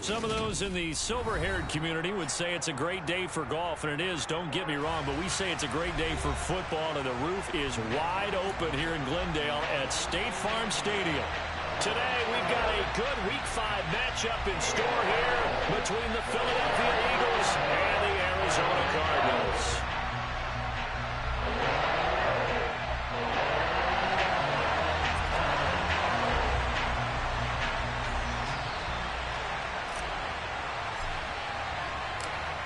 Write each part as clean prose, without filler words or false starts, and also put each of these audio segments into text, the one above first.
Some of those in the silver-haired community would say it's a great day for golf, and it is, don't get me wrong, but we say it's a great day for football, and the roof is wide open here in Glendale at State Farm Stadium. Today, we've got a good Week 5 matchup in store here between the Philadelphia Eagles and the Arizona Cardinals.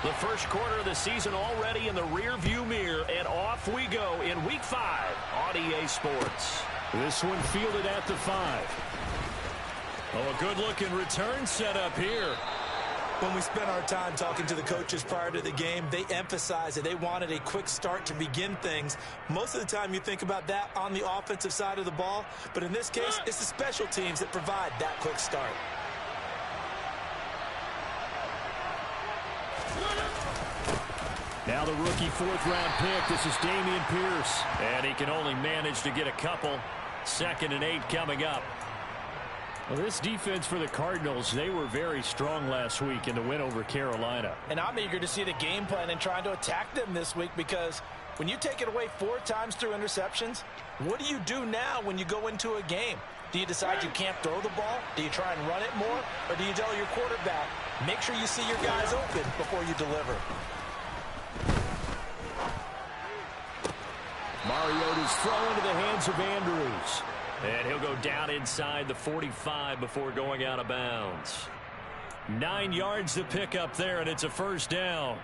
The first quarter of the season already in the rear-view mirror, and off we go in Week 5 on EA Sports. This one fielded at the 5. Oh, a good-looking return set up here. When we spent our time talking to the coaches prior to the game, they emphasized that they wanted a quick start to begin things. Most of the time you think about that on the offensive side of the ball, but in this case, it's the special teams that provide that quick start. Now the rookie fourth-round pick. This is Dameon Pierce. And he can only manage to get a couple. 2nd and 8 coming up. Well, this defense for the Cardinals, they were very strong last week in the win over Carolina. And I'm eager to see the game plan and trying to attack them this week, because when you take it away 4 times through interceptions, what do you do now when you go into a game? Do you decide you can't throw the ball? Do you try and run it more? Or do you tell your quarterback, make sure you see your guys open before you deliver? Mariota's throw into the hands of Andrews. And he'll go down inside the 45 before going out of bounds. 9 yards to pick up there, and it's a first down.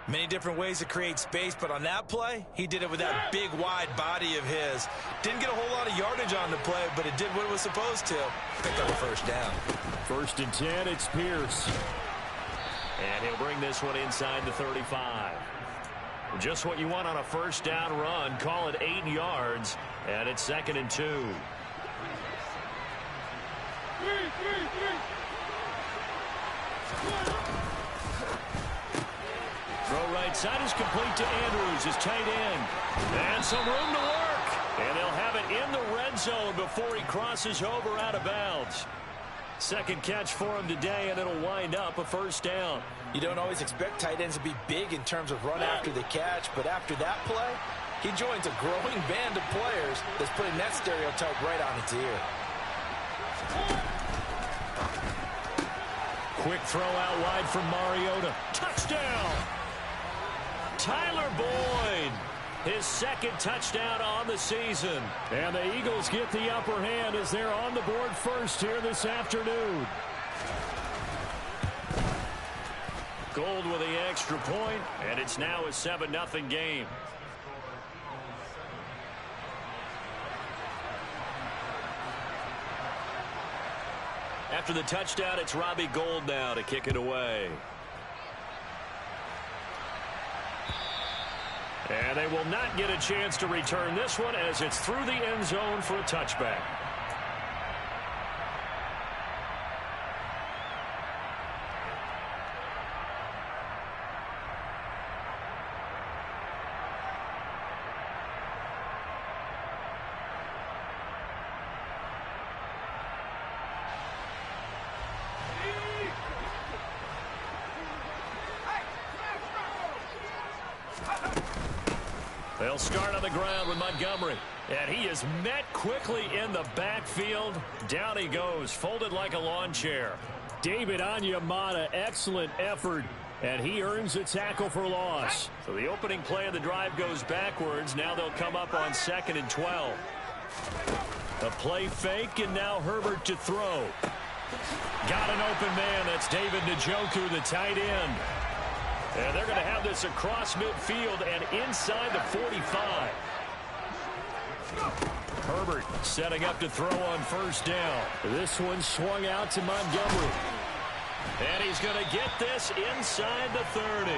Many different ways to create space, but on that play, he did it with that big, wide body of his. Didn't get a whole lot of yardage on the play, but it did what it was supposed to. Picked up a first down. 1st and 10, it's Pierce. And he'll bring this one inside the 35. Just what you want on a first down run. Call it 8 yards, and it's 2nd and 2. Throw right side is complete to Andrews, his tight end. And some room to work. And they'll have it in the red zone before he crosses over out of bounds. 2nd catch for him today, and it'll wind up a first down. You don't always expect tight ends to be big in terms of run after the catch, but after that play, he joins a growing band of players that's putting that stereotype right on its ear. Quick throw out wide from Mariota. Touchdown! Tyler Boyd, his 2nd touchdown on the season. And the Eagles get the upper hand as they're on the board first here this afternoon. Gold with the extra point, and it's now a 7-0 game. After the touchdown, it's Robbie Gould now to kick it away. And they will not get a chance to return this one as it's through the end zone for a touchback. They'll start on the ground with Montgomery. And he is met quickly in the backfield. Down he goes, folded like a lawn chair. David Onyemata, excellent effort. And he earns a tackle for loss. So the opening play of the drive goes backwards. Now they'll come up on 2nd and 12. A play fake, and now Herbert to throw. Got an open man. That's David Njoku, the tight end. And they're going to have this across midfield and inside the 45. Herbert setting up to throw on first down. This one swung out to Montgomery. And he's going to get this inside the 30.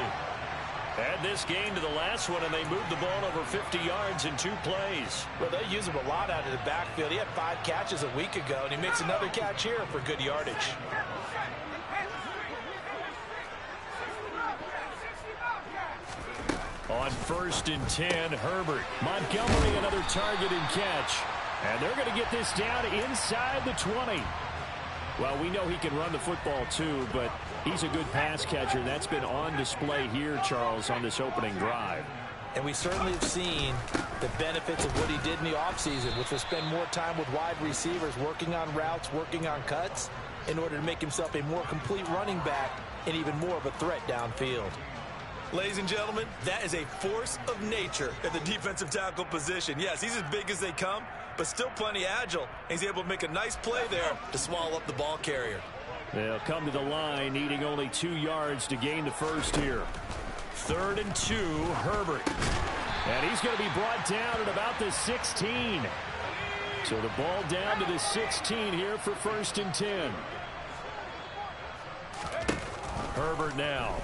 Add this game to the last one, and they moved the ball over 50 yards in 2 plays. Well, they use him a lot out of the backfield. He had 5 catches a week ago, and he makes another catch here for good yardage. On 1st and 10, Herbert. Montgomery, another target and catch. And they're going to get this down inside the 20. Well, we know he can run the football too, but he's a good pass catcher. That's been on display here, Charles, on this opening drive. And we certainly have seen the benefits of what he did in the offseason, which was spend more time with wide receivers, working on routes, working on cuts, in order to make himself a more complete running back and even more of a threat downfield. Ladies and gentlemen, that is a force of nature at the defensive tackle position. Yes, he's as big as they come, but still plenty agile. He's able to make a nice play there to swallow up the ball carrier. They'll come to the line, needing only 2 yards to gain the first here. 3rd and 2, Herbert. And he's going to be brought down at about the 16. So the ball down to the 16 here for 1st and 10. Herbert now.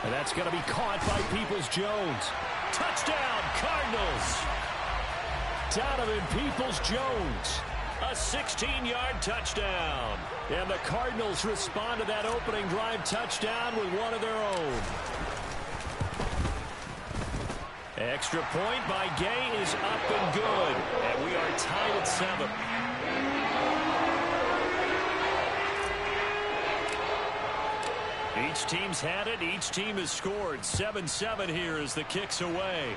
And that's going to be caught by Peoples-Jones. Touchdown, Cardinals. Donovan Peoples-Jones. A 16-yard touchdown. And the Cardinals respond to that opening drive touchdown with one of their own. Extra point by Gay is up and good. And we are tied at 7. Each team's had it. Each team has scored. 7-7 here as the kick's away.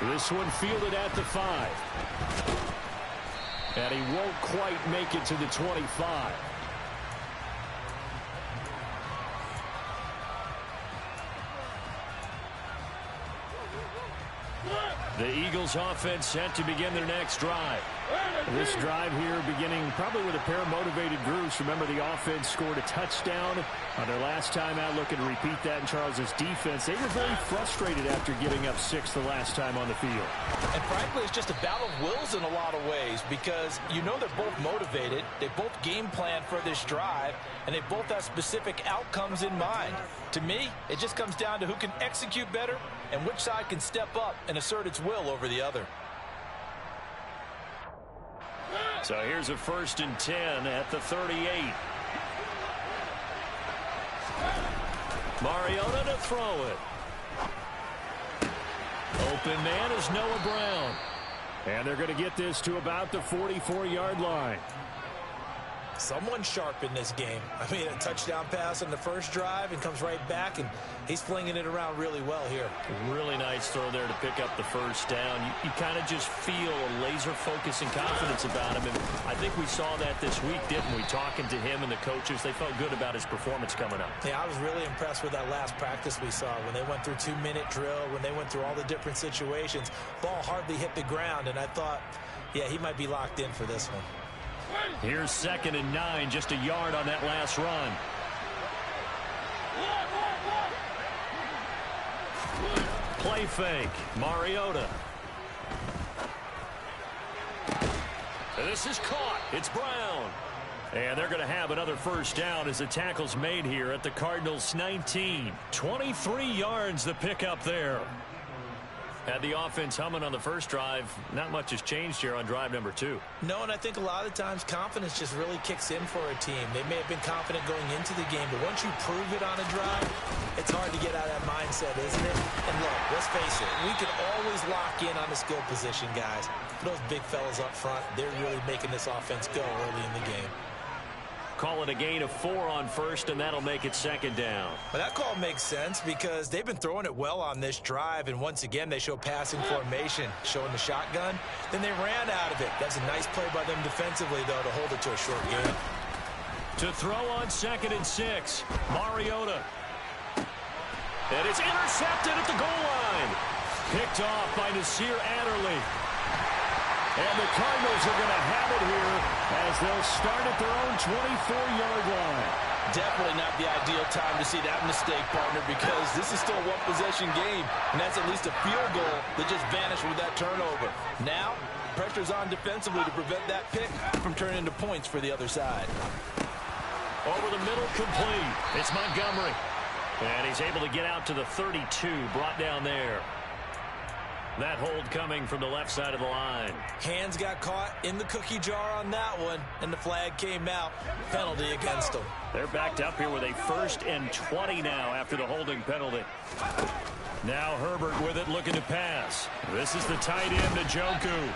This one fielded at the 5. And he won't quite make it to the 25. The Eagles offense set to begin their next drive. This drive here beginning probably with a pair of motivated groups. Remember, the offense scored a touchdown on their last time out. Looking to repeat that in Charles's defense. They were very frustrated after giving up 6 the last time on the field. And frankly, it's just a battle of wills in a lot of ways, because you know they're both motivated. They both game plan for this drive, and they both have specific outcomes in mind. To me, it just comes down to who can execute better and which side can step up and assert its will over the other. So here's a 1st and 10 at the 38. Mariota to throw it. Open man is Noah Brown. And they're going to get this to about the 44-yard line. Someone sharp in this game. I mean, a touchdown pass on the first drive and comes right back, and he's flinging it around really well here. Really nice throw there to pick up the first down. You kind of just feel a laser focus and confidence about him, and I think we saw that this week, didn't we? Talking to him and the coaches, they felt good about his performance coming up. Yeah, I was really impressed with that last practice we saw when they went through 2-minute drill, when they went through all the different situations. Ball hardly hit the ground, and I thought, yeah, he might be locked in for this one. Here's 2nd and 9, just a yard on that last run. Play fake, Mariota. This is caught. It's Brown. And they're going to have another first down as the tackle's made here at the Cardinals' 19. 23 yards the pickup there. Had the offense humming on the first drive. Not much has changed here on drive number 2. No, and I think a lot of times confidence just really kicks in for a team. They may have been confident going into the game, but once you prove it on a drive, it's hard to get out of that mindset, isn't it? And look, let's face it, we can always lock in on the skill position, guys. For those big fellas up front, they're really making this offense go early in the game. Call it a gain of 4 on first, and that'll make it 2nd down. Well, that call makes sense because they've been throwing it well on this drive, and once again, they show passing formation, showing the shotgun. Then they ran out of it. That's a nice play by them defensively, though, to hold it to a short gain. To throw on 2nd and 6, Mariota. And it's intercepted at the goal line. Picked off by Nasir Adderley. And the Cardinals are going to have it here as they'll start at their own 24-yard line. Definitely not the ideal time to see that mistake, partner, because this is still a one-possession game, and that's at least a field goal that just vanished with that turnover. Now, pressure's on defensively to prevent that pick from turning into points for the other side. Over the middle, complete. It's Montgomery. And he's able to get out to the 32, brought down there. That hold coming from the left side of the line. Hands got caught in the cookie jar on that one, and the flag came out. Penalty against them. They're backed up here with a 1st and 20 now after the holding penalty. Now Herbert with it, looking to pass. This is the tight end, Njoku.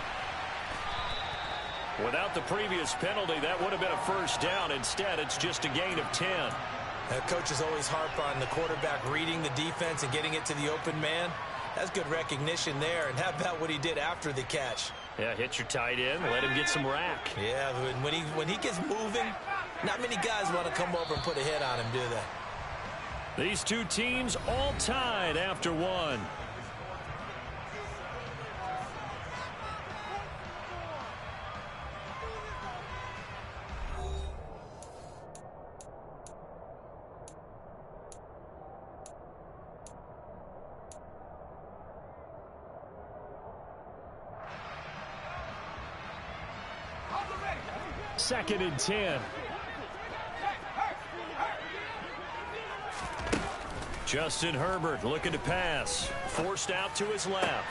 Without the previous penalty, that would have been a first down. Instead, it's just a gain of 10. Coaches always harp on the quarterback reading the defense and getting it to the open man. That's good recognition there. And how about what he did after the catch? Yeah, hit your tight end, let him get some rack. Yeah, when he gets moving, not many guys want to come over and put a hit on him, do they? These two teams all tied after one. Second and 10. Justin Herbert looking to pass. Forced out to his left.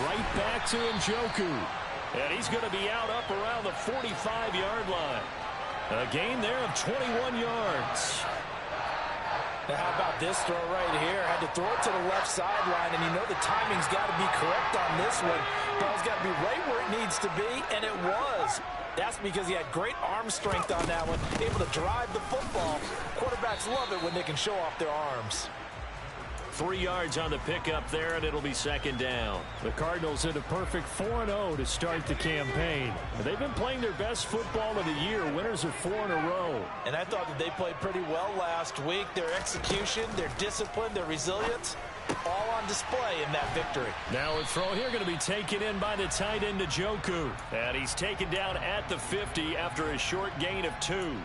Right back to Njoku. And he's going to be out up around the 45-yard line. A gain there of 21 yards. Now, how about this throw right here? Had to throw it to the left sideline, and you know the timing's got to be correct on this one. Ball's got to be right where it needs to be, and it was. That's because he had great arm strength on that one, able to drive the football. Quarterbacks love it when they can show off their arms. 3 yards on the pickup there, and it'll be second down. The Cardinals in a perfect 4-0 to start the campaign. They've been playing their best football of the year, winners of 4 in a row. And I thought that they played pretty well last week. Their execution, their discipline, their resilience, all on display in that victory. Now a throw here going to be taken in by the tight end Njoku. And he's taken down at the 50 after a short gain of 2.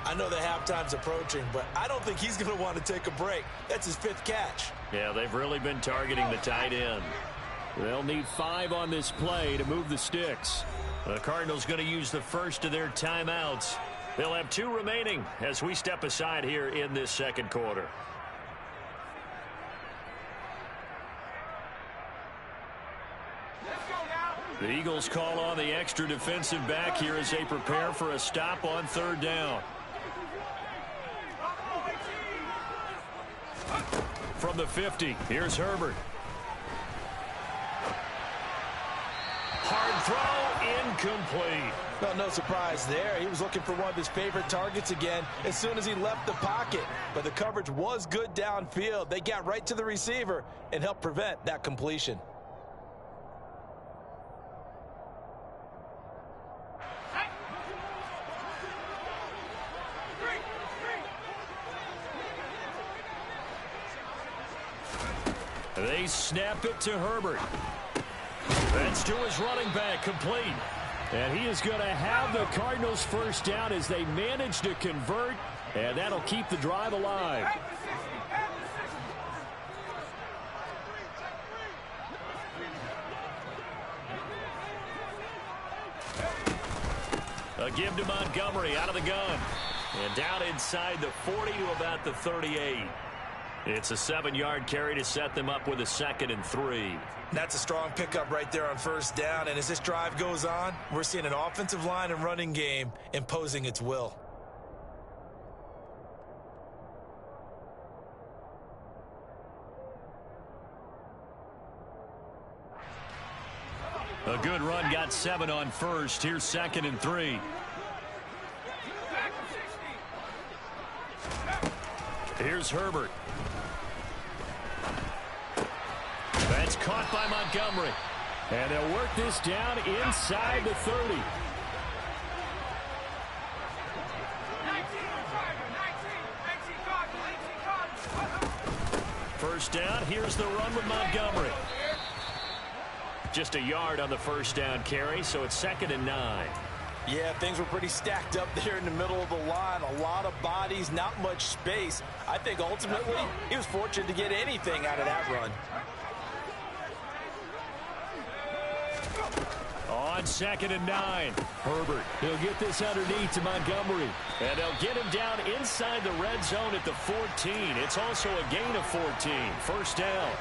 I know the halftime's approaching, but I don't think he's going to want to take a break. That's his 5th catch. Yeah, they've really been targeting the tight end. They'll need 5 on this play to move the sticks. The Cardinals going to use the first of their timeouts. They'll have 2 remaining as we step aside here in this second quarter. The Eagles call on the extra defensive back here as they prepare for a stop on third down. From the 50, here's Herbert. Hard throw, incomplete. Well, no surprise there. He was looking for one of his favorite targets again as soon as he left the pocket. But the coverage was good downfield. They got right to the receiver and helped prevent that completion. They snap it to Herbert. That's to his running back, complete. And he is going to have the Cardinals first down as they manage to convert, and that'll keep the drive alive. A give to Montgomery out of the gun. And down inside the 40 to about the 38. It's a 7-yard carry to set them up with a 2nd and 3. That's a strong pickup right there on first down. And as this drive goes on, we're seeing an offensive line and running game imposing its will. A good run, got 7 on first. Here's 2nd and 3. Here's Herbert. That's caught by Montgomery. And they'll work this down inside the 30. First down, here's the run with Montgomery. Just a yard on the first down carry, so it's 2nd and 9. Yeah, things were pretty stacked up there in the middle of the line. A lot of bodies, not much space. I think ultimately he was fortunate to get anything out of that run. On 2nd and 9, Herbert. He'll get this underneath to Montgomery. And they'll get him down inside the red zone at the 14. It's also a gain of 14. First down.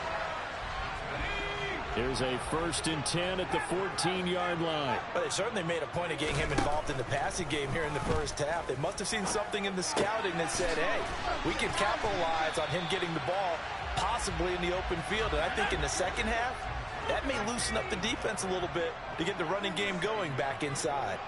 There's a 1st and 10 at the 14-yard line. Well, they certainly made a point of getting him involved in the passing game here in the first half. They must have seen something in the scouting that said, hey, we can capitalize on him getting the ball possibly in the open field. And I think in the second half, That may loosen up the defense a little bit to get the running game going back inside.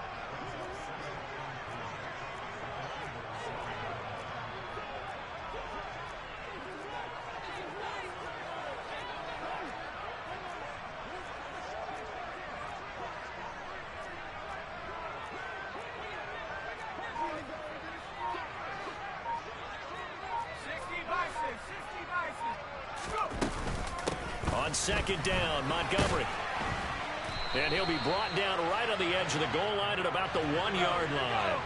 On second down, Montgomery. And he'll be brought down right on the edge of the goal line at about the 1-yard line.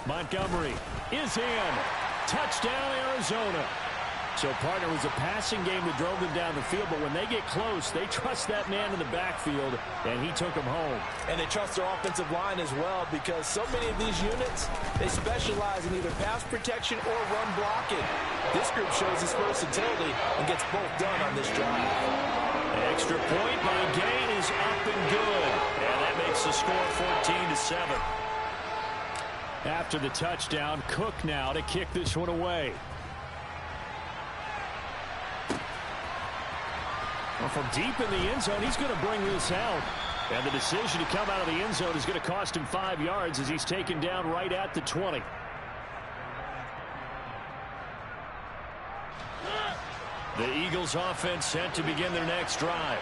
Montgomery is in. Touchdown, Arizona. So, partner, it was a passing game that drove them down the field, but when they get close, they trust that man in the backfield, and he took them home. And they trust their offensive line as well, because so many of these units, they specialize in either pass protection or run blocking. This group shows its versatility and gets both done on this drive. An extra point by Gain is up and good, and that makes the score 14-7. After the touchdown, Cook now to kick this one away. Well, from deep in the end zone, he's going to bring this out. And the decision to come out of the end zone is going to cost him 5 yards as he's taken down right at the 20. The Eagles offense set to begin their next drive.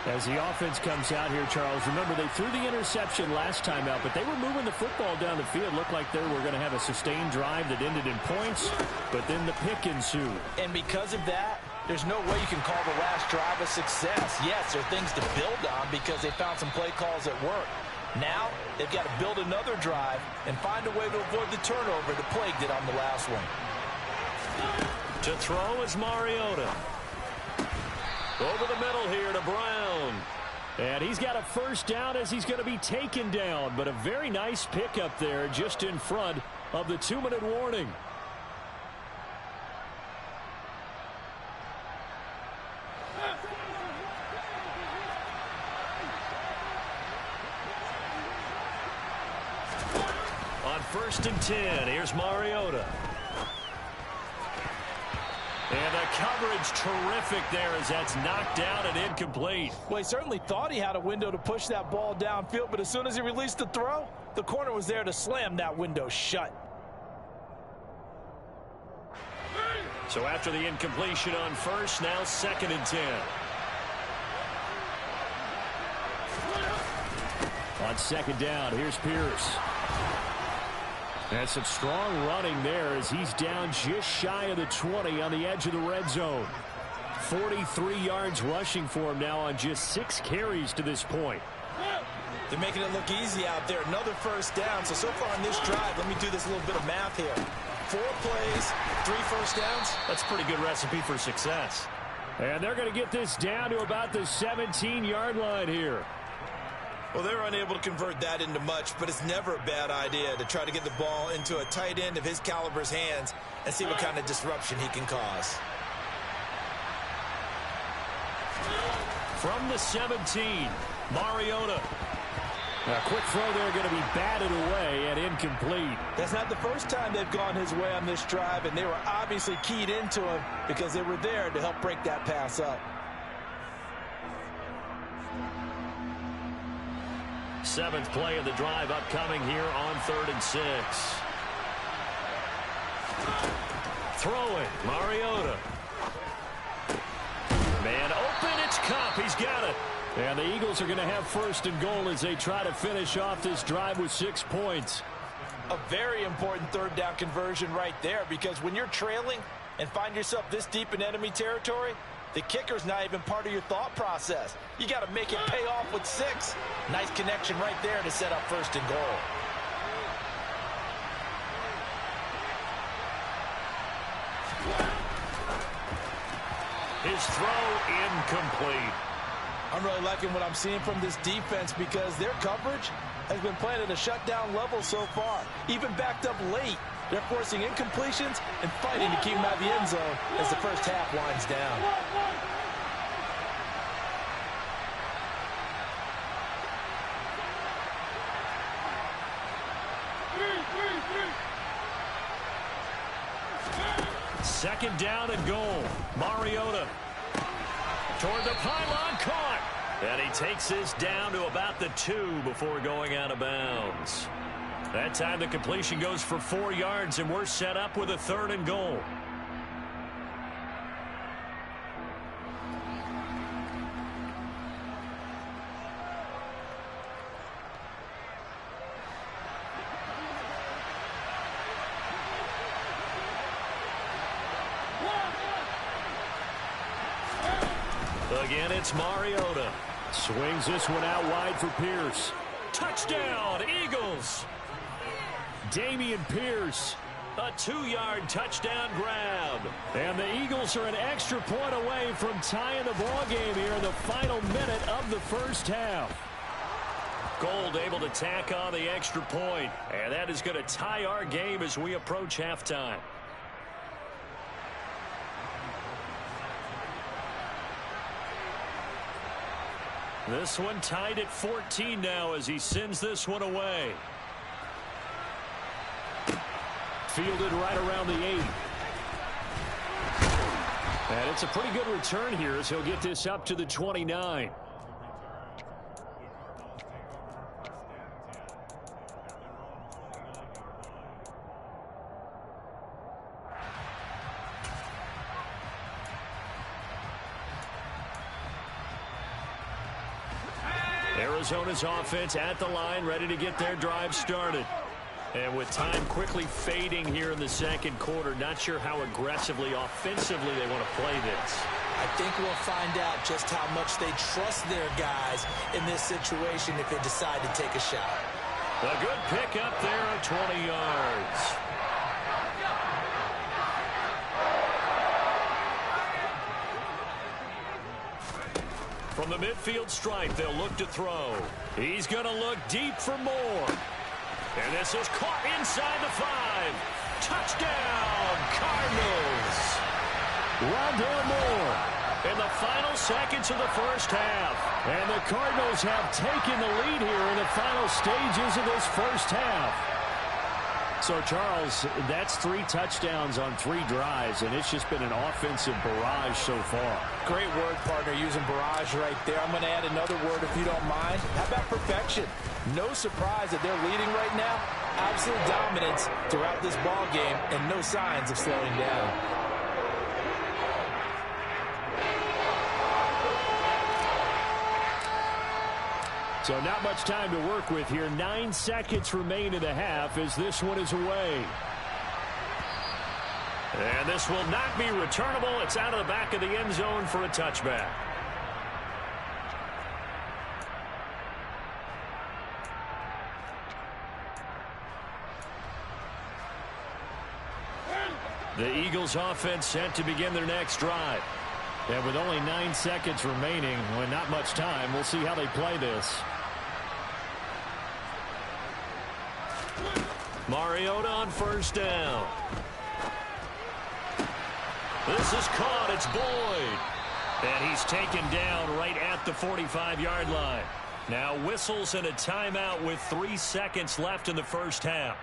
As the offense comes out here, Charles, remember they threw the interception last time out, but they were moving the football down the field. Looked like they were going to have a sustained drive that ended in points, but then the pick ensued. And because of that, there's no way you can call the last drive a success. Yes, there are things to build on because they found some play calls at work. Now, they've got to build another drive and find a way to avoid the turnover that plagued it on the last one. To throw is Mariota. Over the middle here to Brown. And he's got a first down as he's going to be taken down. But a very nice pickup there just in front of the 2-minute warning. On 1st and 10, here's Mariota. And the coverage terrific there as that's knocked down and incomplete. Well, he certainly thought he had a window to push that ball downfield, but as soon as he released the throw, the corner was there to slam that window shut. So after the incompletion on 1st, now 2nd and 10. On 2nd down, here's Pierce. And some strong running there as he's down just shy of the 20 on the edge of the red zone. 43 yards rushing for him now on just 6 carries to this point. They're making it look easy out there. Another first down. So far on this drive, let me do this little bit of math here. 4 plays, 3 first downs. That's a pretty good recipe for success. And they're going to get this down to about the 17-yard line here. Well, they were unable to convert that into much, but it's never a bad idea to try to get the ball into a tight end of his caliber's hands and see what kind of disruption he can cause. From the 17, Mariota. A quick throw there going to be batted away and incomplete. That's not the first time they've gone his way on this drive, and they were obviously keyed into him because they were there to help break that pass up. 7th play of the drive upcoming here on 3rd and 6. Throwing, Mariota. Man open, it's Kupp. He's got it. And the Eagles are going to have 1st and goal as they try to finish off this drive with 6 points. A very important 3rd down conversion right there, because when you're trailing and find yourself this deep in enemy territory, the kicker's not even part of your thought process. You got to make it pay off with 6. Nice connection right there to set up 1st and goal. His throw incomplete. I'm really liking what I'm seeing from this defense because their coverage has been playing at a shutdown level so far. Even backed up late, they're forcing incompletions and fighting to keep them out of the end zone as the first half winds down. Second down and goal. Mariota toward the pylon, caught. And he takes this down to about the 2 before going out of bounds. That time the completion goes for 4 yards, and we're set up with a 3rd and goal. Again, it's Mariota. Swings this one out wide for Pierce. Touchdown, Eagles. Damian Pierce, a 2-yard touchdown grab. And the Eagles are an extra point away from tying the ball game here in the final minute of the first half. Gold able to tack on the extra point, and that is going to tie our game as we approach halftime. This one tied at 14 now as he sends this one away. Fielded right around the 8. And it's a pretty good return here as he'll get this up to the 29. Arizona's offense at the line, ready to get their drive started. And with time quickly fading here in the second quarter, not sure how aggressively, offensively they want to play this. I think we'll find out just how much they trust their guys in this situation if they decide to take a shot. A good pick up there at 20 yards. From the midfield stripe, they'll look to throw. He's going to look deep for more. And this is caught inside the 5. Touchdown, Cardinals. Rondale Moore in the final seconds of the first half. And the Cardinals have taken the lead here in the final stages of this first half. So, Charles, that's 3 touchdowns on 3 drives, and it's just been an offensive barrage so far. Great word, partner, using barrage right there. I'm going to add another word if you don't mind. How about perfection? No surprise that they're leading right now. Absolute dominance throughout this ball game and no signs of slowing down. So not much time to work with here. 9 seconds remain in the half as this one is away. And this will not be returnable. It's out of the back of the end zone for a touchback. The Eagles offense set to begin their next drive. And with only 9 seconds remaining, with not much time, we'll see how they play this. Mariota on first down. This is caught. It's Boyd. And he's taken down right at the 45-yard line. Now whistles and a timeout with 3 seconds left in the first half.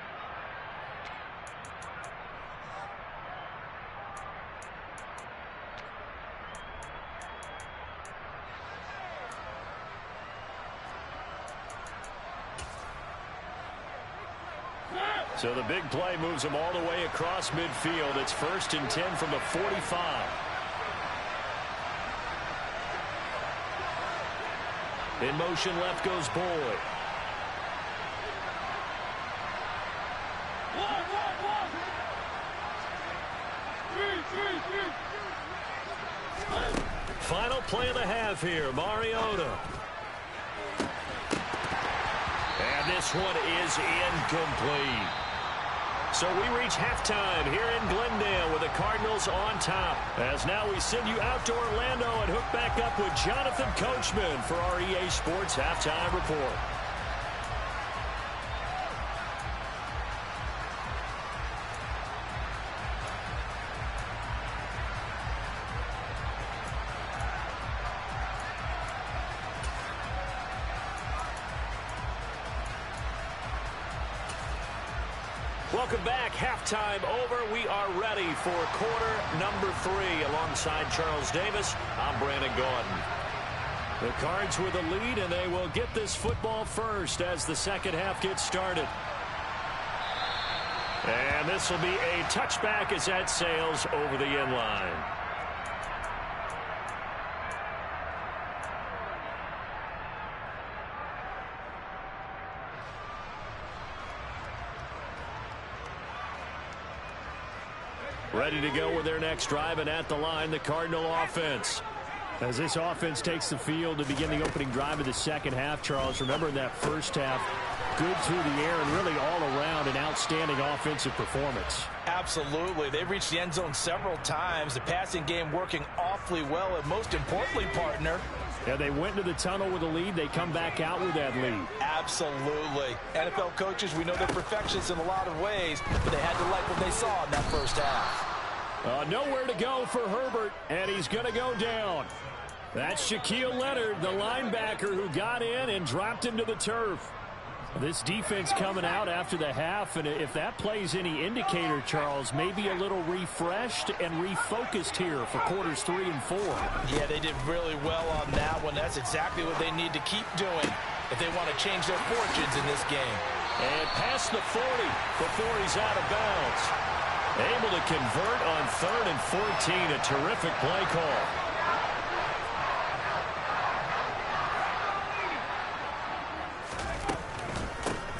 So the big play moves him all the way across midfield. It's 1st and 10 from the 45. In motion left goes Boyd. Final play of the half here, Mariota. And this one is incomplete. So we reach halftime here in Glendale with the Cardinals on top. As now we send you out to Orlando and hook back up with Jonathan Coachman for our EA Sports Halftime Report. Welcome back. Halftime over. We are ready for quarter number 3. Alongside Charles Davis, I'm Brandon Gaudin. The Cards with a lead, and they will get this football first as the second half gets started. And this will be a touchback as that sails over the end line. Ready to go with their next drive, and at the line, the Cardinal offense. As this offense takes the field to begin the opening drive of the second half, Charles, remember in that first half, good through the air and really all around an outstanding offensive performance. Absolutely. They've reached the end zone several times. The passing game working awfully well, and most importantly, partner, yeah, they went into the tunnel with a lead. They come back out with that lead. Absolutely. NFL coaches, we know they're perfectionists in a lot of ways, but they had to like what they saw in that first half. Nowhere to go for Herbert, and he's going to go down. That's Shaquille Leonard, the linebacker who got in and dropped him to the turf. This defense coming out after the half, and if that plays any indicator, Charles, maybe a little refreshed and refocused here for quarters 3 and 4. Yeah, they did really well on that one. That's exactly what they need to keep doing if they want to change their fortunes in this game. And past the 40 before he's out of bounds. Able to convert on 3rd and 14, a terrific play call.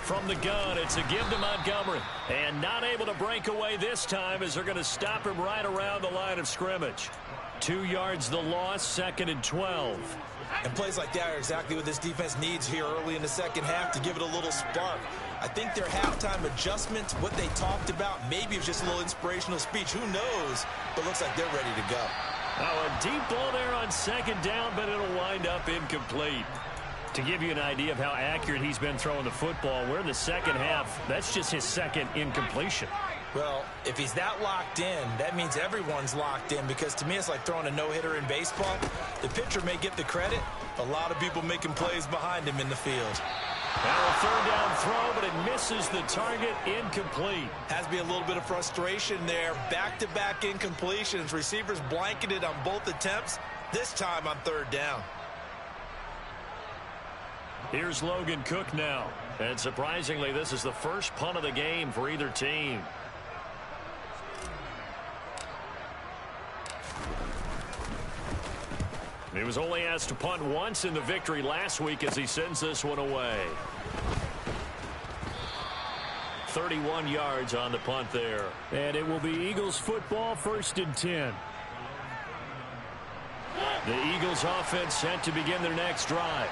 From the gun, it's a give to Montgomery. And not able to break away this time as they're going to stop him right around the line of scrimmage. 2 yards the loss, 2nd and 12. And plays like that are exactly what this defense needs here early in the second half to give it a little spark. I think their halftime adjustments, what they talked about, maybe it was just a little inspirational speech. Who knows? But looks like they're ready to go. Oh, a deep ball there on 2nd down, but it'll wind up incomplete. To give you an idea of how accurate he's been throwing the football, we're in the second half. That's just his 2nd incompletion. Well, if he's that locked in, that means everyone's locked in, because to me it's like throwing a no-hitter in baseball. The pitcher may get the credit. A lot of people making plays behind him in the field. Now a 3rd down throw, but it misses the target, incomplete. Has to be a little bit of frustration there. Back-to-back incompletions. Receivers blanketed on both attempts, this time on 3rd down. Here's Logan Cook now. And surprisingly, this is the first punt of the game for either team. He was only asked to punt once in the victory last week as he sends this one away. 31 yards on the punt there. And it will be Eagles football, 1st and 10. The Eagles offense set to begin their next drive.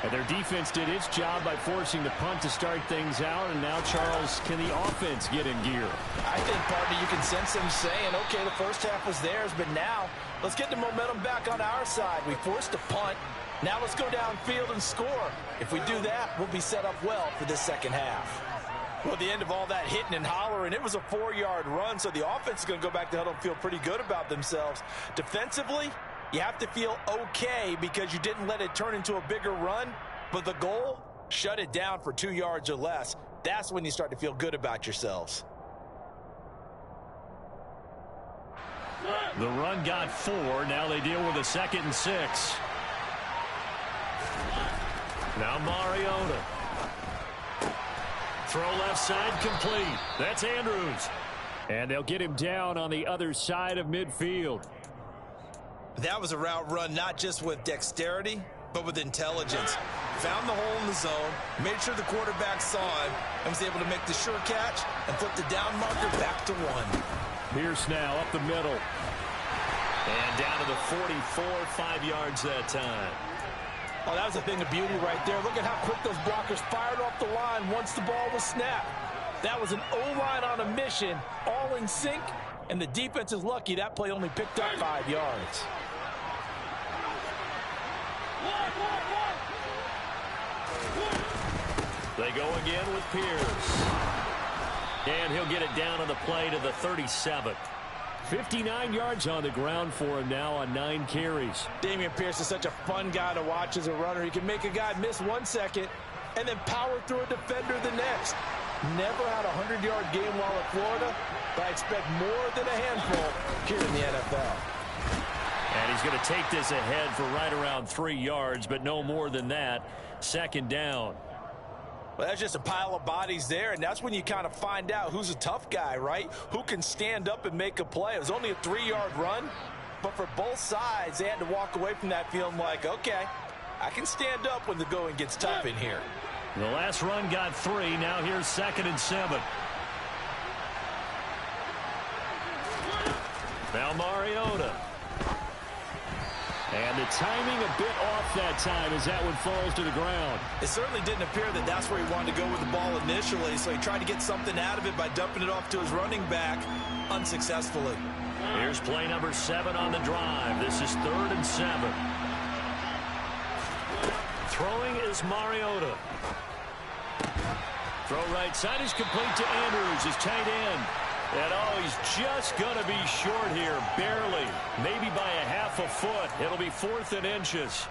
And their defense did its job by forcing the punt to start things out. And now, Charles, can the offense get in gear? I think, partner, you can sense them saying, okay, the first half was theirs, but now let's get the momentum back on our side. We forced a punt. Now let's go downfield and score. If we do that, we'll be set up well for this second half. Well, at the end of all that hitting and hollering, it was a 4-yard run, so the offense is going to go back to huddle and feel pretty good about themselves. Defensively, you have to feel okay because you didn't let it turn into a bigger run, but the goal, shut it down for 2 yards or less. That's when you start to feel good about yourselves. The run got 4. Now they deal with a 2nd and 6. Now Mariota. Throw left side complete. That's Andrews. And they'll get him down on the other side of midfield. That was a route run not just with dexterity, but with intelligence. Found the hole in the zone, made sure the quarterback saw him, and was able to make the sure catch and flip the down marker back to 1. Pierce now up the middle. And down to the 44, 5 yards that time. Oh, that was a thing of beauty right there. Look at how quick those blockers fired off the line once the ball was snapped. That was an O-line on a mission, all in sync, and the defense is lucky that play only picked up 5 yards. They go again with Pierce. And he'll get it down on the play to the 37. 59 yards on the ground for him now on 9 carries. Dameon Pierce is such a fun guy to watch as a runner. He can make a guy miss 1 second and then power through a defender the next. Never had a 100-yard game while at Florida, but I expect more than a handful here in the NFL. And he's going to take this ahead for right around 3 yards, but no more than that. Second down. Well, that's just a pile of bodies there, and that's when you kind of find out who's a tough guy, right? Who can stand up and make a play. It was only a 3-yard run, but for both sides, they had to walk away from that feeling like, okay, I can stand up when the going gets tough in here. The last run got 3. Now here's 2nd and 7. Now Mariota. And the timing a bit off that time as that one falls to the ground. It certainly didn't appear that that's where he wanted to go with the ball initially, so he tried to get something out of it by dumping it off to his running back unsuccessfully. Here's play number 7 on the drive. This is 3rd and 7. Throwing is Mariota. Throw right side is complete to Andrews, his tight end. And oh, he's just going to be short here, barely, maybe by a half a foot. It'll be 4th and inches.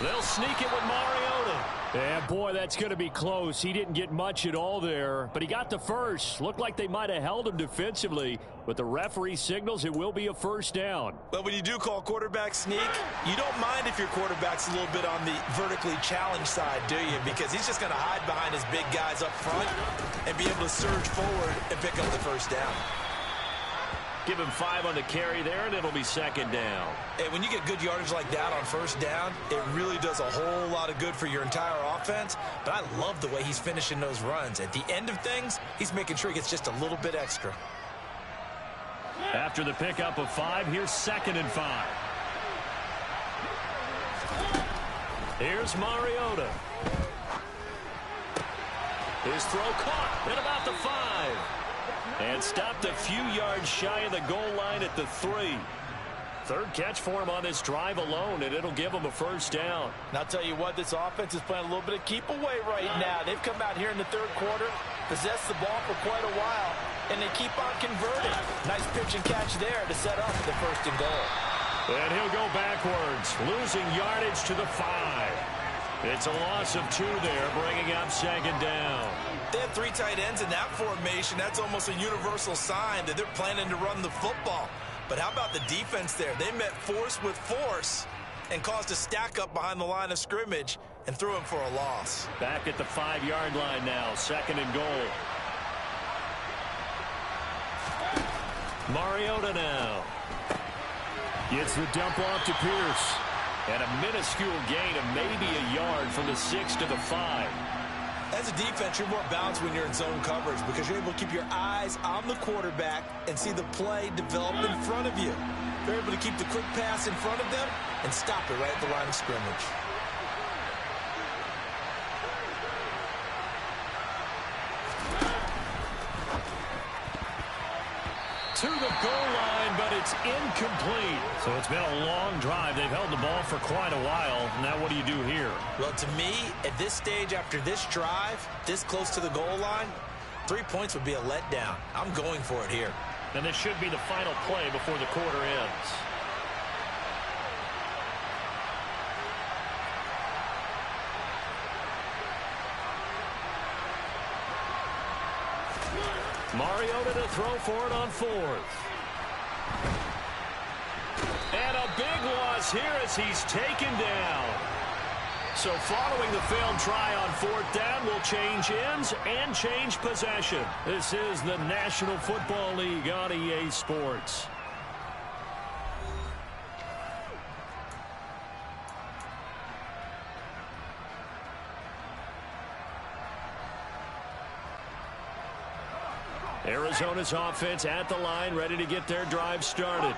They'll sneak it with Mariota. And boy, that's going to be close. He didn't get much at all there, but he got the first. Looked like they might have held him defensively, but the referee signals it will be a first down. But when you do call quarterback sneak, you don't mind if your quarterback's a little bit on the vertically challenged side, do you? Because he's just going to hide behind his big guys up front and be able to surge forward and pick up the first down. Give him 5 on the carry there, and it'll be 2nd down. And when you get good yardage like that on first down, it really does a whole lot of good for your entire offense. But I love the way he's finishing those runs. At the end of things, he's making sure he gets just a little bit extra. After the pickup of 5, here's 2nd and 5. Here's Mariota. His throw caught at about the 5. And stopped a few yards shy of the goal line at the 3. Third catch for him on this drive alone, and it'll give him a first down. And I'll tell you what, this offense is playing a little bit of keep away right now. They've come out here in the third quarter, possessed the ball for quite a while, and they keep on converting. Nice pitch and catch there to set up the 1st and goal. And he'll go backwards, losing yardage to the 5. It's a loss of 2 there, bringing up 2nd down. They have 3 tight ends in that formation. That's almost a universal sign that they're planning to run the football. But how about the defense there? They met force with force and caused a stack up behind the line of scrimmage and threw him for a loss. Back at the 5-yard line now, 2nd and goal. Mariota now. Gets the dump off to Pierce. And a minuscule gain of maybe a yard from the 6 to the 5. As a defense, you're more balanced when you're in zone coverage because you're able to keep your eyes on the quarterback and see the play develop in front of you. They're able to keep the quick pass in front of them and stop it right at the line of scrimmage. To the goal line, but it's incomplete. So it's been a long drive. They've held the ball for quite a while. Now what do you do here? Well, to me, at this stage after this drive, this close to the goal line, 3 points would be a letdown. I'm going for it here. And this should be the final play before the quarter ends. Mariota to throw for it on 4th. And a big loss here as he's taken down. So following the failed try on 4th down will change ends and change possession. This is the National Football League on EA Sports. Arizona's offense at the line, ready to get their drive started.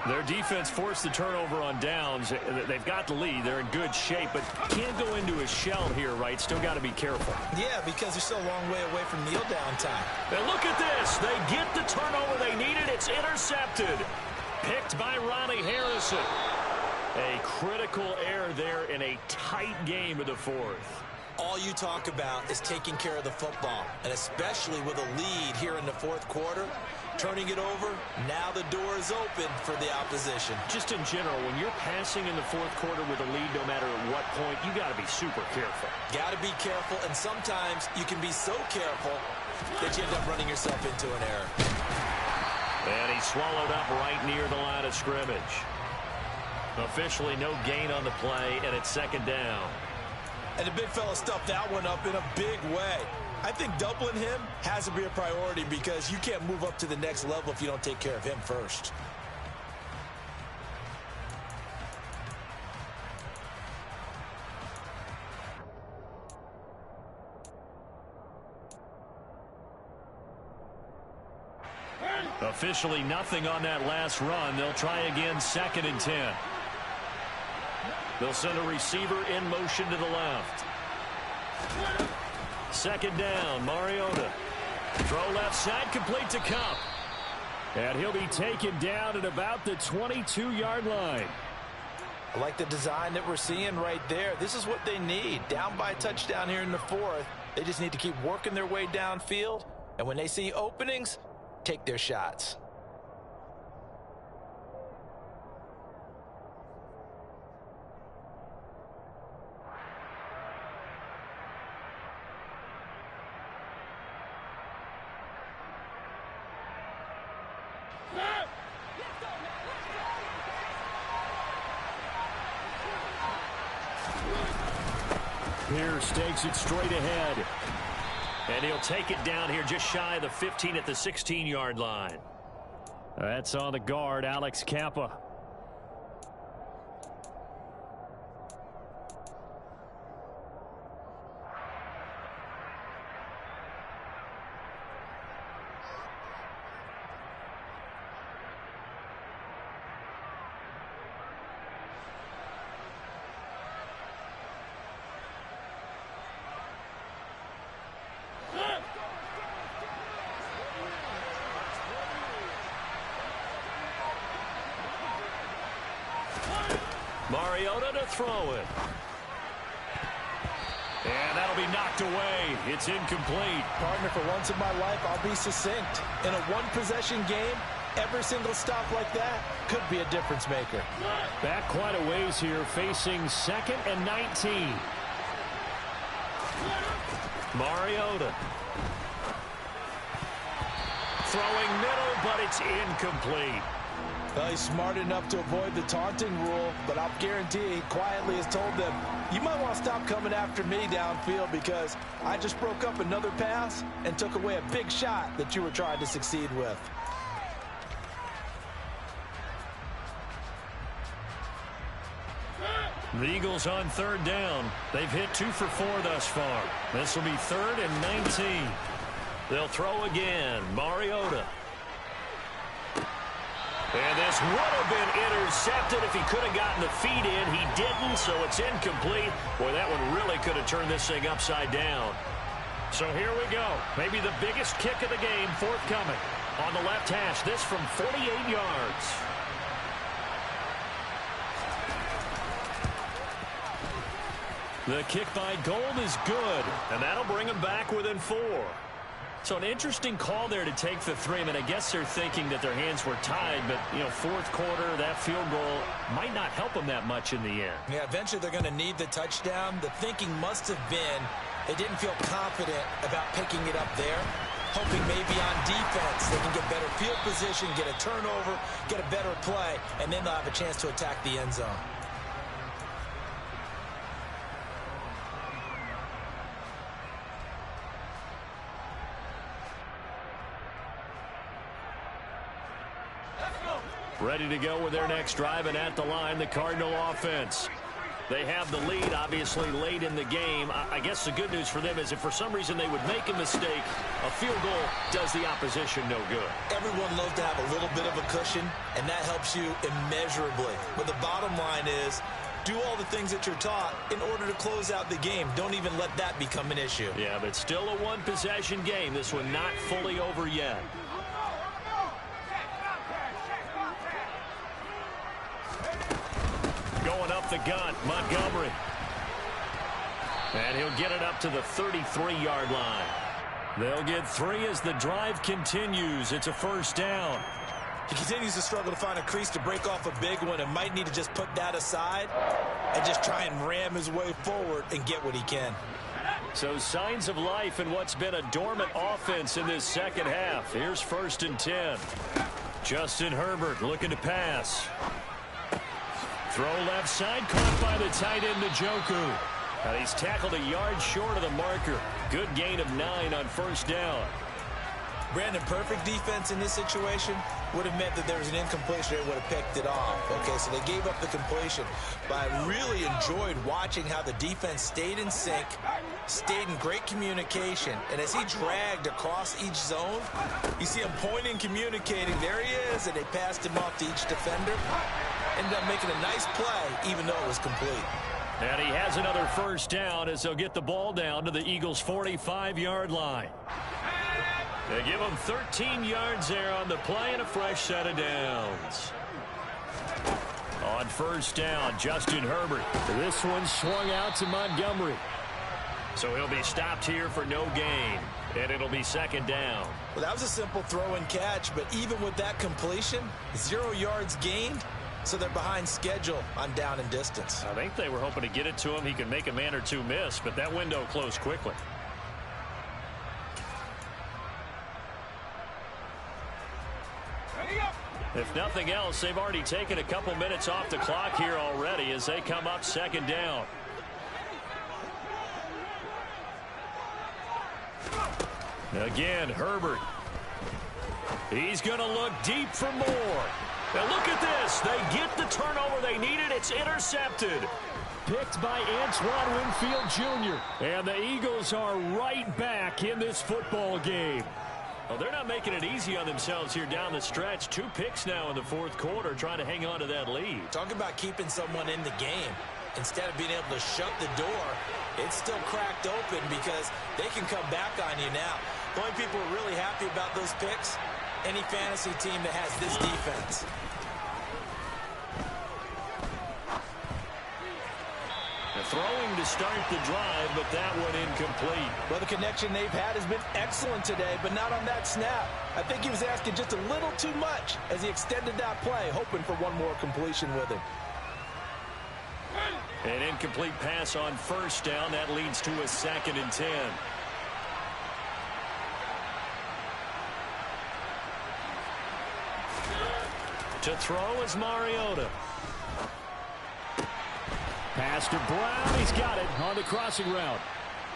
Their defense forced the turnover on downs. They've got the lead. They're in good shape, but can't go into a shell here, right? Still got to be careful. Yeah, because they're still a long way away from kneel down time. And look at this. They get the turnover they needed. It's intercepted. Picked by Ronnie Harrison. A critical error there in a tight game of the 4th. all you talk about is taking care of the football, and especially with a lead here in the fourth quarter, turning it over, now the door is open for the opposition. Just in general, when you're passing in the fourth quarter with a lead, no matter at what point, you got to be super careful. Got to be careful, and sometimes you can be so careful that you end up running yourself into an error. And he swallowed up right near the line of scrimmage. Officially no gain on the play, and it's second down. And the big fella stuffed that one up in a big way. I think doubling him has to be a priority because you can't move up to the next level if you don't take care of him first. Officially nothing on that last run. They'll try again, 2nd and 10. They'll send a receiver in motion to the left. 2nd down, Mariota. Throw left side, complete to Cup. And he'll be taken down at about the 22-yard line. I like the design that we're seeing right there. This is what they need. Down by a touchdown here in the fourth. They just need to keep working their way downfield. And when they see openings, take their shots. Pierce takes it straight ahead. And he'll take it down here just shy of the 15 at the 16-yard line. That's on the guard, Alex Kappa. Mariota to throw it. And that'll be knocked away. It's incomplete. Partner, for once in my life, I'll be succinct. In a one-possession game, every single stop like that could be a difference maker. Back quite a ways here, facing 2nd and 19. Mariota. Throwing middle, but it's incomplete. Well, he's smart enough to avoid the taunting rule, but I'll guarantee he quietly has told them, you might want to stop coming after me downfield because I just broke up another pass and took away a big shot that you were trying to succeed with. The Eagles on 3rd down. They've hit 2 for 4 thus far. This will be 3rd and 19. They'll throw again. Mariota. And this would have been intercepted if he could have gotten the feet in. He didn't, so it's incomplete. Boy, that one really could have turned this thing upside down. So here we go. Maybe the biggest kick of the game forthcoming. On the left hash, this from 48 yards. The kick by Gold is good, and that'll bring him back within 4. So an interesting call there to take the 3. I mean, I guess they're thinking that their hands were tied, but, you know, fourth quarter, that field goal might not help them that much in the end. Yeah, eventually they're going to need the touchdown. The thinking must have been they didn't feel confident about picking it up there, hoping maybe on defense they can get better field position, get a turnover, get a better play, and then they'll have a chance to attack the end zone. Ready to go with their next drive, and at the line, the Cardinal offense. They have the lead, obviously, late in the game. I guess the good news for them is if for some reason they would make a mistake, a field goal does the opposition no good. Everyone loves to have a little bit of a cushion, and that helps you immeasurably. But the bottom line is, do all the things that you're taught in order to close out the game. Don't even let that become an issue. Yeah, but still a one-possession game. This one not fully over yet. Going up the gun, Montgomery. And he'll get it up to the 33-yard line. They'll get 3 as the drive continues. It's a first down. He continues to struggle to find a crease to break off a big one and might need to just put that aside and just try and ram his way forward and get what he can. So signs of life in what's been a dormant offense in this second half. Here's 1st and 10. Justin Herbert looking to pass. Throw left side, caught by the tight end Njoku. And he's tackled a yard short of the marker. Good gain of 9 on 1st down. Brandon, perfect defense in this situation would have meant that there was an incompletion. They would have picked it off. Okay, so they gave up the completion. But I really enjoyed watching how the defense stayed in sync, stayed in great communication. And as he dragged across each zone, you see him pointing, communicating. There he is, and they passed him off to each defender. Ended up making a nice play, even though it was complete. And he has another 1st down as they'll get the ball down to the Eagles' 45-yard line. They give him 13 yards there on the play and a fresh set of downs. On 1st down, Justin Herbert. This one swung out to Montgomery. So he'll be stopped here for no gain. And it'll be 2nd down. Well, that was a simple throw and catch, but even with that completion, 0 yards gained. So they're behind schedule on down and distance. I think they were hoping to get it to him. He could make a man or two miss, but that window closed quickly. If nothing else, they've already taken a couple minutes off the clock here already as they come up 2nd down. Again, Herbert. He's going to look deep for more. Now look at this. They get the turnover they needed. It's intercepted. Picked by Antoine Winfield Jr. And the Eagles are right back in this football game. Well, they're not making it easy on themselves here down the stretch. 2 picks now in the 4th quarter trying to hang on to that lead. Talk about keeping someone in the game. Instead of being able to shut the door, it's still cracked open because they can come back on you now. The only people who are really happy about those picks, any fantasy team that has this defense. Throwing to start the drive, but that one incomplete. Well, the connection they've had has been excellent today, but not on that snap. I think he was asking just a little too much as he extended that play, hoping for one more completion with him. An incomplete pass on 1st down. That leads to a 2nd and 10. To throw is Mariota. Pass to Brown. He's got it on the crossing route.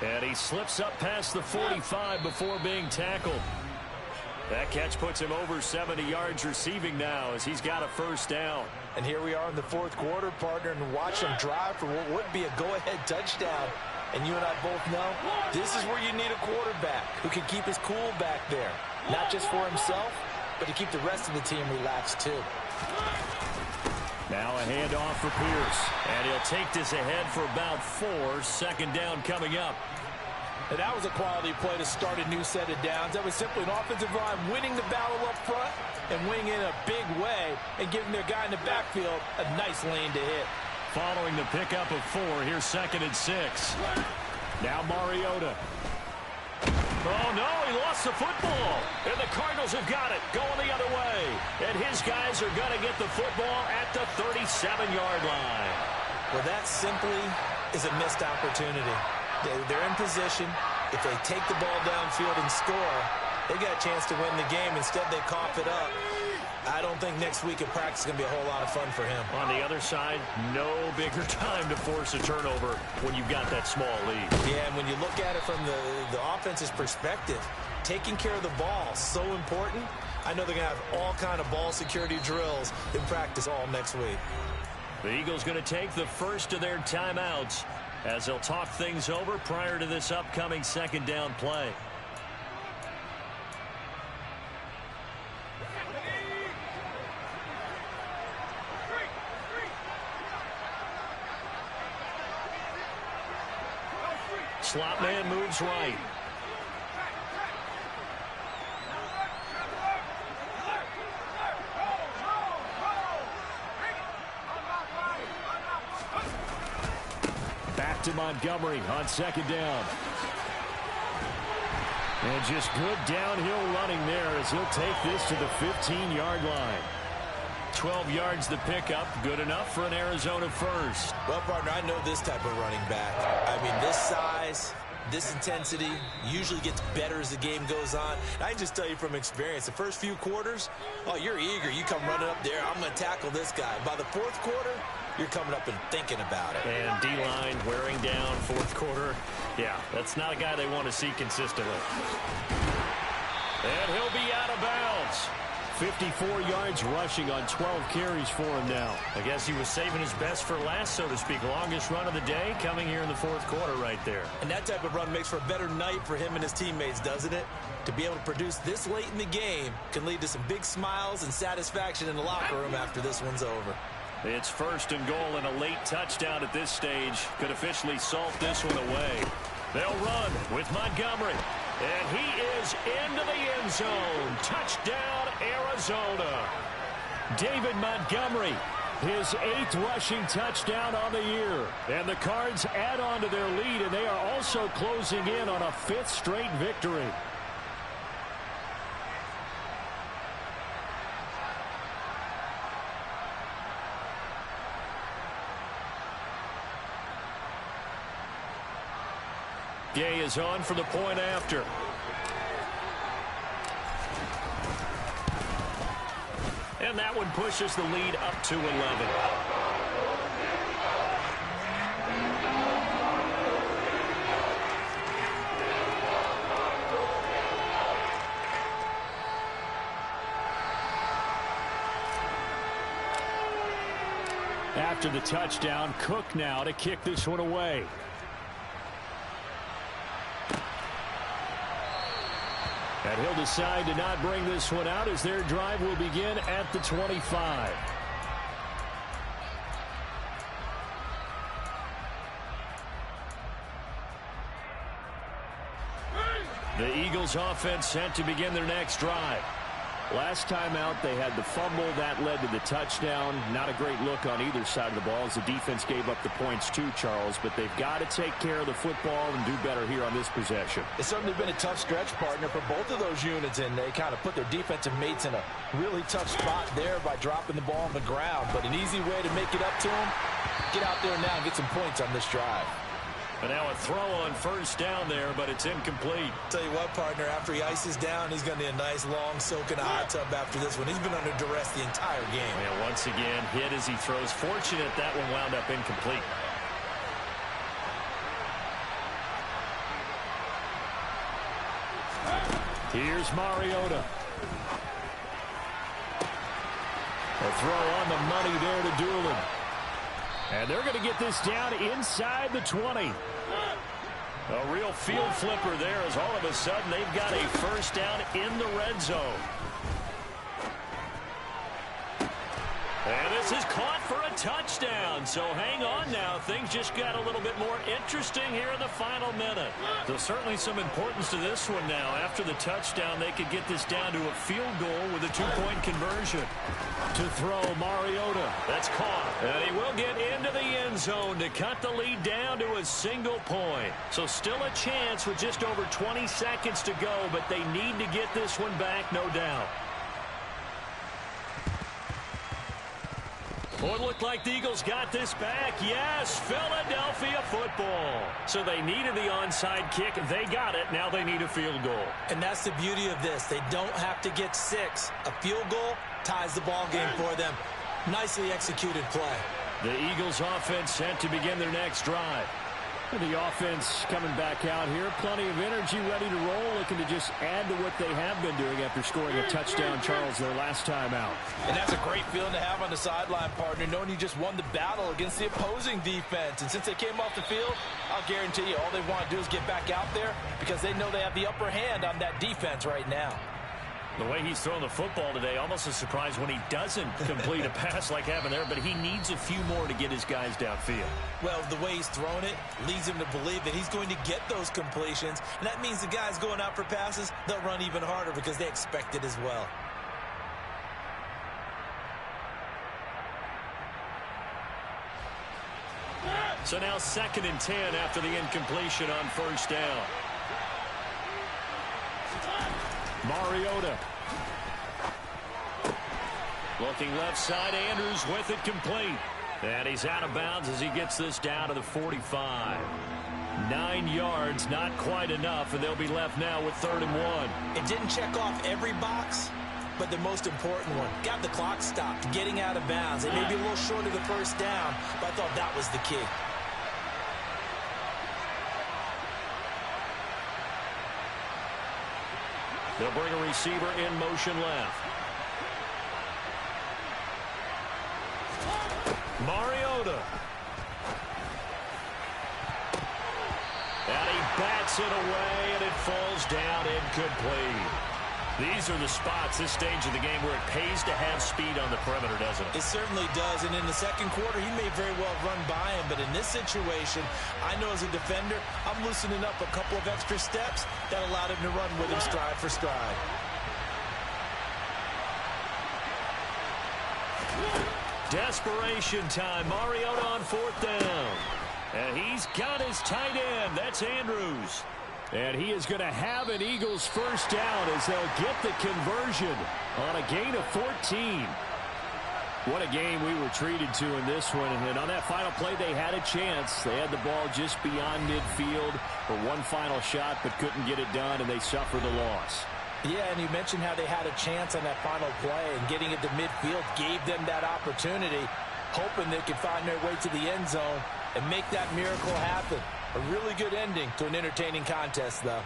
And he slips up past the 45 before being tackled. That catch puts him over 70 yards receiving now as he's got a 1st down. And here we are in the 4th quarter, partner, and watch him drive for what would be a go-ahead touchdown. And you and I both know this is where you need a quarterback who can keep his cool back there. Not just for himself, but to keep the rest of the team relaxed too. Now a handoff for Pierce. And he'll take this ahead for about 4. 2nd down coming up. And that was a quality play to start a new set of downs. That was simply an offensive line winning the battle up front and winning in a big way and giving their guy in the backfield a nice lane to hit. Following the pickup of 4, here's 2nd and 6. Now Mariota. Oh, no, he lost the football. And the Cardinals have got it, going the other way. And his guys are going to get the football at the 37-yard line. Well, that simply is a missed opportunity. They're in position. If they take the ball downfield and score, they got a chance to win the game. Instead, they cough it up. I don't think next week at practice is going to be a whole lot of fun for him. On the other side, no bigger time to force a turnover when you've got that small lead. Yeah, and when you look at it from the offense's perspective, taking care of the ball, so important. I know they're going to have all kind of ball security drills in practice all next week. The Eagles going to take the first of their timeouts as they'll talk things over prior to this upcoming 2nd down play. Slot man moves right. Back to Montgomery on second down. And just good downhill running there as he'll take this to the 15-yard line. 12 yards the pickup, good enough for an Arizona first. Well, partner, I know this type of running back. I mean, this size, this intensity usually gets better as the game goes on. And I can just tell you from experience, the first few quarters, oh, you're eager. You come running up there, I'm going to tackle this guy. By the fourth quarter, you're coming up and thinking about it. And D-line wearing down fourth quarter. Yeah, that's not a guy they want to see consistently. And he'll be out of bounds. 54 yards rushing on 12 carries for him now. I guess he was saving his best for last, so to speak. Longest run of the day coming here in the fourth quarter right there. And that type of run makes for a better night for him and his teammates, doesn't it? To be able to produce this late in the game can lead to some big smiles and satisfaction in the locker room after this one's over. It's first and goal, and a late touchdown at this stage could officially salt this one away. They'll run with Montgomery. And he is into the end zone. Touchdown, Arizona. David Montgomery, his 8th rushing touchdown on the year. And the Cards add on to their lead, and they are also closing in on a 5th straight victory. Gay is on for the point after. And that one pushes the lead up to 11. After the touchdown, Cook now to kick this one away. And he'll decide to not bring this one out as their drive will begin at the 25. The Eagles offense sent to begin their next drive. Last time out, they had the fumble. That led to the touchdown. Not a great look on either side of the ball as the defense gave up the points too, Charles. But they've got to take care of the football and do better here on this possession. It's certainly been a tough stretch, partner, for both of those units, and they kind of put their defensive mates in a really tough spot there by dropping the ball on the ground. But an easy way to make it up to them, get out there now and get some points on this drive. And now a throw on first down there, but it's incomplete. Tell you what, partner, after he ices down, he's going to need a nice long soak in a hot tub after this one. He's been under duress the entire game. And once again, hit as he throws. Fortunate that one wound up incomplete. Here's Mariota. A throw on the money there to Doolin. And they're going to get this down inside the 20. A real field flipper there as all of a sudden they've got a first down in the red zone. And this is caught for a touchdown. So hang on now. Things just got a little bit more interesting here in the final minute. There's certainly some importance to this one now. After the touchdown, they could get this down to a field goal with a 2-point conversion. To throw, Mariota. That's caught. And he will get into the end zone to cut the lead down to a single point. So still a chance with just over 20 seconds to go, but they need to get this one back, no doubt. Well, it looked like the Eagles got this back. Yes, Philadelphia football. So they needed the onside kick. They got it. Now they need a field goal. And that's the beauty of this. They don't have to get 6. A field goal ties the ball game for them. Nicely executed play. The Eagles offense sent to begin their next drive. The offense coming back out here. Plenty of energy, ready to roll, looking to just add to what they have been doing after scoring a touchdown, Charles, their last time out. And that's a great feeling to have on the sideline, partner, knowing you just won the battle against the opposing defense. And since they came off the field, I'll guarantee you all they want to do is get back out there because they know they have the upper hand on that defense right now. The way he's throwing the football today, almost a surprise when he doesn't complete a pass like having there, but he needs a few more to get his guys downfield. Well, the way he's thrown it leads him to believe that he's going to get those completions, and that means the guys going out for passes, they'll run even harder because they expect it as well. So now 2nd and 10 after the incompletion on first down. Mariota. Looking left side, Andrews with it complete. And he's out of bounds as he gets this down to the 45. 9 yards, not quite enough, and they'll be left now with 3rd and 1. It didn't check off every box, but the most important one. Got the clock stopped, getting out of bounds. It may be a little short of the first down, but I thought that was the key. They'll bring a receiver in motion left. Mariota. And he bats it away, and it falls down incomplete. These are the spots, this stage of the game, where it pays to have speed on the perimeter, doesn't it? It certainly does, and in the second quarter, he may very well run by him, but in this situation, I know as a defender, I'm loosening up a couple of extra steps that allowed him to run with him stride for stride. Desperation time. Mariota on 4th down. And he's got his tight end. That's Andrews. And he is going to have an Eagles first down as they'll get the conversion on a gain of 14. What a game we were treated to in this one. And on that final play, they had a chance. They had the ball just beyond midfield for one final shot, but couldn't get it done, and they suffered the loss. Yeah, and you mentioned how they had a chance on that final play, and getting it to midfield gave them that opportunity, hoping they could find their way to the end zone and make that miracle happen. A really good ending to an entertaining contest, though.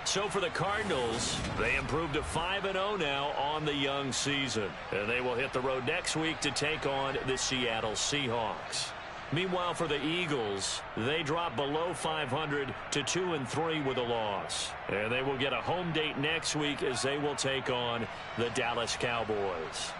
So for the Cardinals, they improved to 5-0 now on the young season. And they will hit the road next week to take on the Seattle Seahawks. Meanwhile, for the Eagles, they drop below 500 to 2-3 with a loss. And they will get a home date next week as they will take on the Dallas Cowboys.